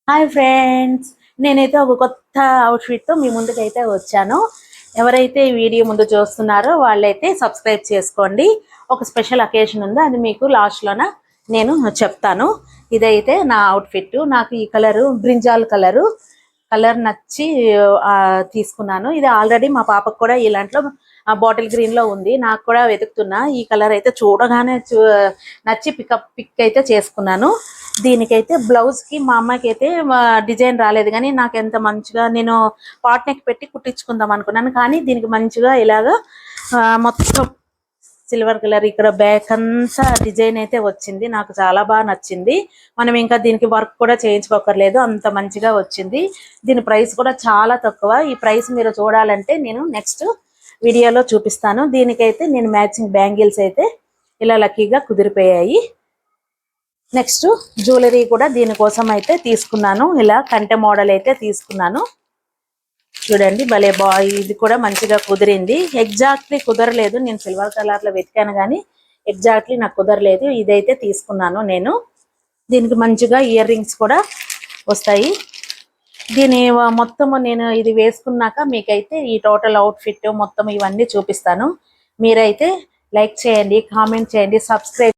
Hi friends, నేనైతే ఒక కొత్త అవుట్ఫిట్తో మీ ముందుకైతే వచ్చాను. ఎవరైతే ఈ వీడియో ముందు చూస్తున్నారో వాళ్ళైతే సబ్స్క్రైబ్ చేసుకోండి. ఒక స్పెషల్ అకేషన్ ఉంది, అది మీకు లాస్ట్లోన నేను చెప్తాను. ఇదైతే నా అవుట్ఫిట్. నాకు ఈ కలరు బ్రింజాల్ కలర్ నచ్చి తీసుకున్నాను. ఇది ఆల్రెడీ మా పాపకు కూడా ఇలాంట్లో బాటిల్ గ్రీన్ లో ఉంది. నాకు కూడా వెతుకుతున్నా. ఈ కలర్ అయితే చూడగానే నచ్చి పిక్ అయితే చేసుకున్నాను. దీనికైతే బ్లౌజ్ కి మా అమ్మాయికి అయితే డిజైన్ రాలేదు, కానీ నాకు ఎంత మంచిగా నేను పాట్ నెక్ పెట్టి కుట్టించుకుందాం అనుకున్నాను. కానీ దీనికి మంచిగా ఇలాగా మొత్తం సిల్వర్ కలర్ ఇక్కడ బ్యాక్ అంతా డిజైన్ అయితే వచ్చింది. నాకు చాలా బాగా నచ్చింది. మనం ఇంకా దీనికి వర్క్ కూడా చేయించుకోకర్లేదు, అంత మంచిగా వచ్చింది. దీని ప్రైస్ కూడా చాలా తక్కువ. ఈ ప్రైస్ మీరు చూడాలంటే నేను నెక్స్ట్ వీడియోలో చూపిస్తాను. దీనికైతే నేను మ్యాచింగ్ బ్యాంగిల్స్ అయితే ఇలా లక్కీగా కుదిరిపోయాయి. నెక్స్ట్ జ్యువెలరీ కూడా దీనికోసం అయితే తీసుకున్నాను. ఇలా కంటె మోడల్ అయితే తీసుకున్నాను. చూడండి, భలే ఇది కూడా మంచిగా కుదిరింది. ఎగ్జాక్ట్లీ కుదరలేదు, నేను సిల్వర్ కలర్ లో వెతికాను కానీ ఎగ్జాక్ట్లీ నాకు కుదరలేదు. ఇదైతే తీసుకున్నాను నేను. దీనికి మంచిగా ఇయర్ రింగ్స్ కూడా వస్తాయి. దీని మొత్తము నేను ఇది వేసుకున్నాక మీకైతే ఈ టోటల్ అవుట్ఫిట్ మొత్తం ఇవన్నీ చూపిస్తాను. మీరైతే లైక్ చేయండి, కామెంట్ చేయండి, సబ్స్క్రైబ్